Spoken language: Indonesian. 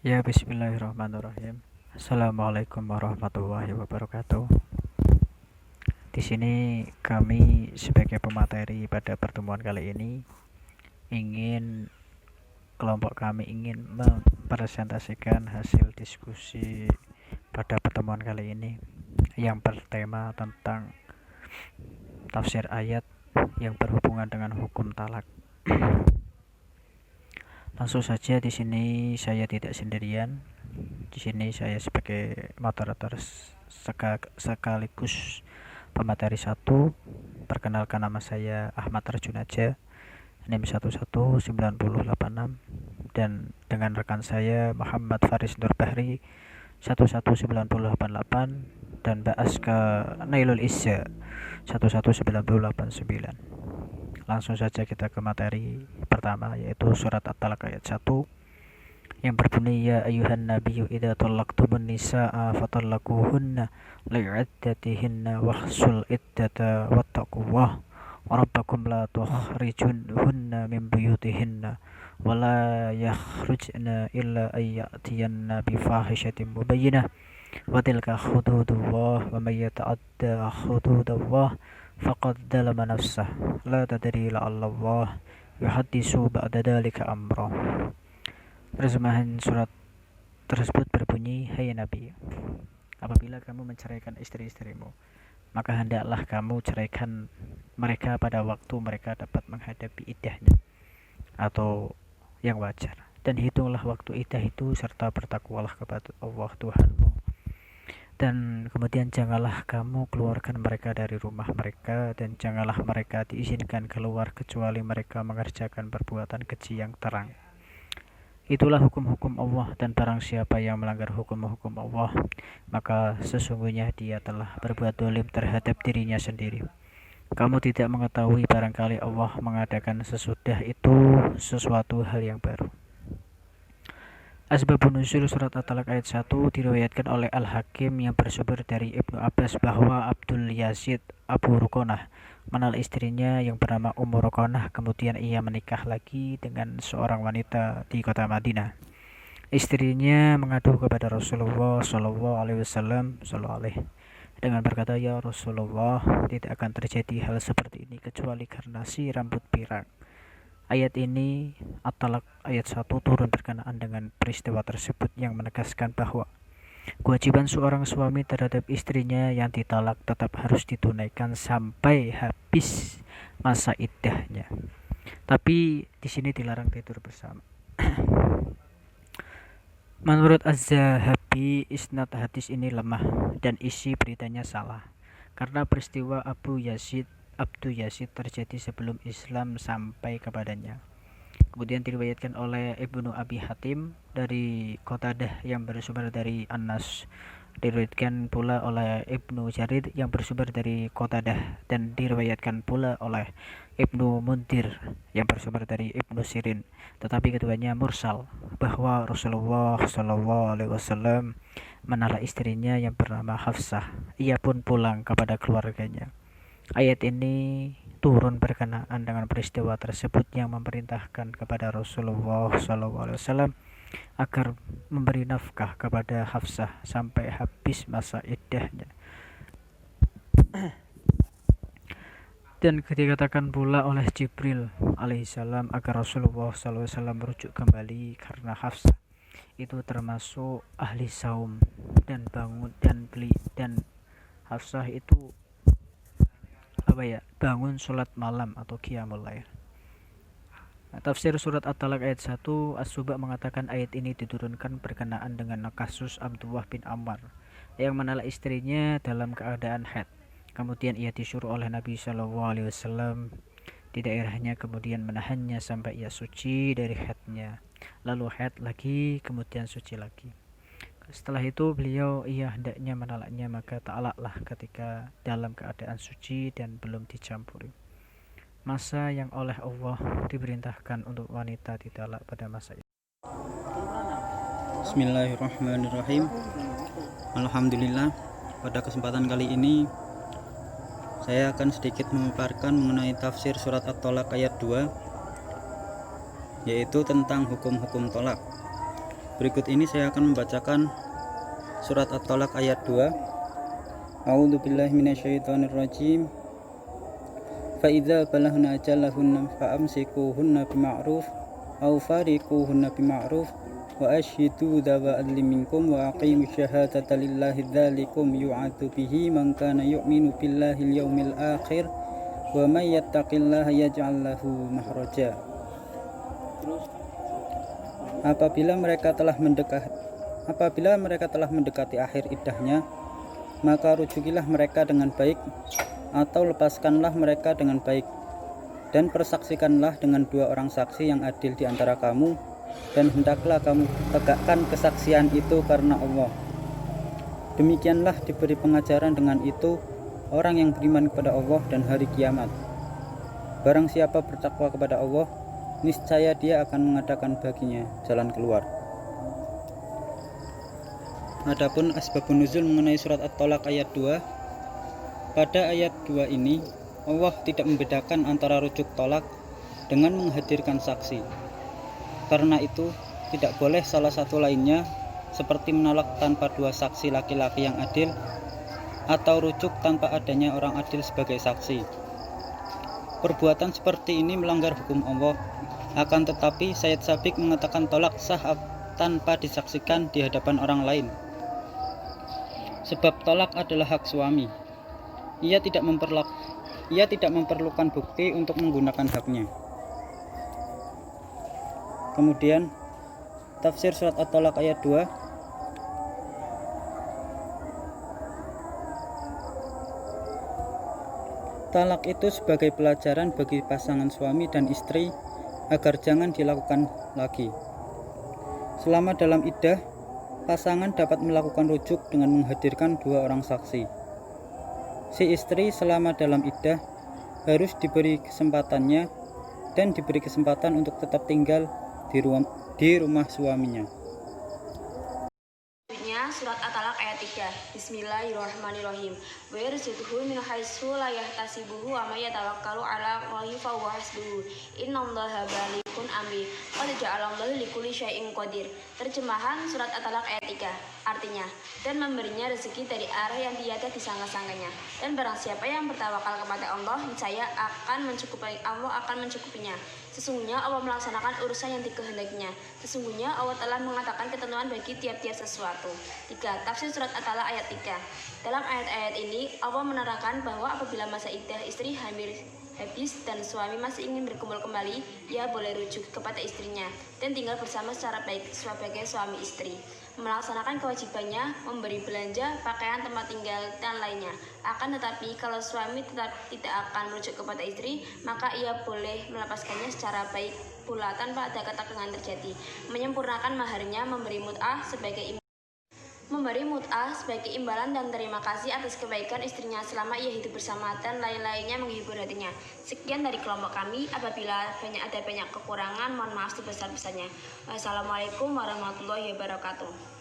Ya, bismillahirrahmanirrahim. Assalamualaikum warahmatullahi wabarakatuh. Di sini kami sebagai pemateri pada pertemuan kali ini kelompok kami ingin mempresentasikan hasil diskusi pada pertemuan kali ini yang bertema tentang tafsir ayat yang berhubungan dengan hukum talak. Langsung saja, di sini saya tidak sendirian. Di sini saya sebagai moderator sekaligus pemateri 1. Perkenalkan, nama saya Ahmad Arjunaja, NIM 119086, dan dengan rekan saya Muhammad Faris Nurbahri 119088 dan Mbak Aska Nailul Isya 119089. Langsung saja kita ke materi pertama, yaitu surat At-Talaq ayat 1 yang berbunyi, ya ayuhan nabiyyu idza talaqtumun nisaa fatallaquhunna li'iddatihinna wahsul iddata wattaqullah rabbakum la tukhrijunhunna min buyutihinna wa la yakhrujna illa ay ya'tiyanna bi fahishatin mubayyinah wa tilka hududullah wa may yata'adda hududallah faqad dzalama nafsah la tadri la'allallah yuhaddisu ba'da dzalika amra. Terjemahan surat tersebut berbunyi, hai Nabi, apabila kamu menceraikan istri-istrimu, maka hendaklah kamu ceraikan mereka pada waktu mereka dapat menghadapi iddahnya atau yang wajar, dan hitunglah waktu iddah itu serta bertakwalah kepada Allah Tuhanmu. Dan kemudian janganlah kamu keluarkan mereka dari rumah mereka, dan janganlah mereka diizinkan keluar kecuali mereka mengerjakan perbuatan keji yang terang. Itulah hukum-hukum Allah, dan barang siapa yang melanggar hukum-hukum Allah, maka sesungguhnya dia telah berbuat dolim terhadap dirinya sendiri. Kamu tidak mengetahui barangkali Allah mengadakan sesudah itu sesuatu hal yang baru. Asbabun nuzul surat At-Talaq ayat 1 diriwayatkan oleh Al-Hakim yang bersumber dari Ibnu Abbas bahwa Abdul Yazid Abu Ruqonah mengenal istrinya yang bernama Ummu Ruqonah, kemudian ia menikah lagi dengan seorang wanita di kota Madinah. Istrinya mengadu kepada Rasulullah Shallallahu Alaihi Wasallam dengan berkata, ya Rasulullah, tidak akan terjadi hal seperti ini kecuali karena si rambut pirang. Ayat ini, At-Talaq ayat 1, turun berkenaan dengan peristiwa tersebut yang menegaskan bahwa kewajiban seorang suami terhadap istrinya yang ditalak tetap harus ditunaikan sampai habis masa iddahnya. Tapi di sini dilarang tidur bersama. Menurut Az-Zahabi, isnad hadis ini lemah dan isi beritanya salah karena peristiwa Abdu Yazid terjadi sebelum Islam sampai kepadanya. Kemudian diriwayatkan oleh Ibnu Abi Hatim dari Qatadah yang bersumber dari Anas. Diriwayatkan pula oleh Ibnu Jarir yang bersumber dari Qatadah, dan diriwayatkan pula oleh Ibnu Mundir yang bersumber dari Ibnu Sirin, tetapi keduanya mursal, bahwa Rasulullah Shallallahu Alaihi Wasallam menala istrinya yang bernama Hafsah. Ia pun pulang kepada keluarganya. Ayat ini turun berkenaan dengan peristiwa tersebut yang memerintahkan kepada Rasulullah SAW agar memberi nafkah kepada Hafsah sampai habis masa iddahnya. Dan dikatakan pula oleh Jibril alaihissalam agar Rasulullah SAW merujuk kembali karena Hafsah itu termasuk ahli saum dan Hafsah itu bangun sholat malam atau qiyamul lail. Tafsir surat At-Talaq ayat 1, As-Subak mengatakan ayat ini diturunkan berkenaan dengan kasus Abdullah bin Ammar yang menala istrinya dalam keadaan haid. Kemudian ia disuruh oleh Nabi SAW di daerahnya, kemudian menahannya sampai ia suci dari haidnya, lalu haid lagi, kemudian suci lagi. Setelah itu beliau hendaknya menalaknya, maka talaklah ketika dalam keadaan suci dan belum dicampuri. Masa yang oleh Allah diperintahkan untuk wanita ditalak pada masa itu. Bismillahirrahmanirrahim. Alhamdulillah, pada kesempatan kali ini saya akan sedikit memaparkan mengenai tafsir surat At-Talaq ayat 2, yaitu tentang hukum-hukum tolak. Berikut ini saya akan membacakan surat At-Tolak ayat 2. A'udzubillahi minasyaitonirrajim. Fa idza balagna ajalahunna fa'amsikuhunna bima'ruf aw fariquhunna bima'ruf wa asyhidu dzawa adlin minkum wa aqimus syahadata lillahi dzalikum yu'adu bihi man kana yu'minu billahil yaumil akhir wa may yattaqillaha yaj'al lahu makhraja. Apabila mereka telah mendekati akhir iddahnya, maka rujukilah mereka dengan baik atau lepaskanlah mereka dengan baik, dan persaksikanlah dengan 2 orang saksi yang adil di antara kamu, dan hendaklah kamu tegakkan kesaksian itu karena Allah. Demikianlah diberi pengajaran dengan itu orang yang beriman kepada Allah dan hari kiamat. Barang siapa bertakwa kepada Allah, niscaya dia akan mengadakan baginya jalan keluar. Adapun asbabun nuzul mengenai surat At-Tolak ayat 2. Pada ayat 2 ini Allah tidak membedakan antara rujuk tolak dengan menghadirkan saksi. Karena itu tidak boleh salah satu lainnya, seperti menolak tanpa 2 saksi laki-laki yang adil, atau rujuk tanpa adanya orang adil sebagai saksi. Perbuatan seperti ini melanggar hukum Allah. Akan tetapi Sayyid Sabiq mengatakan tolak sah tanpa disaksikan di hadapan orang lain. Sebab tolak adalah hak suami. Ia tidak memerlukan bukti untuk menggunakan haknya. Kemudian tafsir surat At-Tolak ayat 2. Talak itu sebagai pelajaran bagi pasangan suami dan istri agar jangan dilakukan lagi. Selama dalam iddah, pasangan dapat melakukan rujuk dengan menghadirkan 2 orang saksi. Si istri selama dalam iddah harus diberi kesempatannya dan diberi kesempatan untuk tetap tinggal di rumah suaminya. Surat At-Talaq ayat 3. Bismillahirrahmanirrahim. Wa yarzuquhu min haitsu la yahtasibuhu wa may yatawakkalu 'ala Allahi fa huwa hasbuhu. Innallaha balighun amri. Qad ja'alallahu likulli syai'in qadir. Terjemahan surat At-Talaq ayat 3. Artinya, dan memberinya rezeki dari arah yang tiada disangka-sangkanya. Dan barang siapa yang bertawakal kepada Allah, niscaya Allah akan mencukupinya. Sesungguhnya Allah melaksanakan urusan yang dikehendakinya. Sesungguhnya Allah telah mengatakan ketentuan bagi tiap-tiap sesuatu. 3. Tafsir surat At-Talaq ayat 3. Dalam ayat-ayat ini Allah menerangkan bahwa apabila masa iddah istri hamil habis dan suami masih ingin berkumpul kembali, ia boleh rujuk kepada istrinya dan tinggal bersama secara baik sebagai suami istri, melaksanakan kewajibannya, memberi belanja, pakaian, tempat tinggal, dan lainnya. Akan tetapi kalau suami tetap tidak akan merujuk kepada istri, maka ia boleh melepaskannya secara baik pula tanpa ada ketegangan terjadi, menyempurnakan maharnya, memberi mut'ah sebagai imbalan dan terima kasih atas kebaikan istrinya selama ia hidup bersama, dan lain-lainnya menghibur hatinya. Sekian dari kelompok kami. Apabila ada banyak kekurangan, mohon maaf sebesar-besarnya. Wassalamualaikum warahmatullahi wabarakatuh.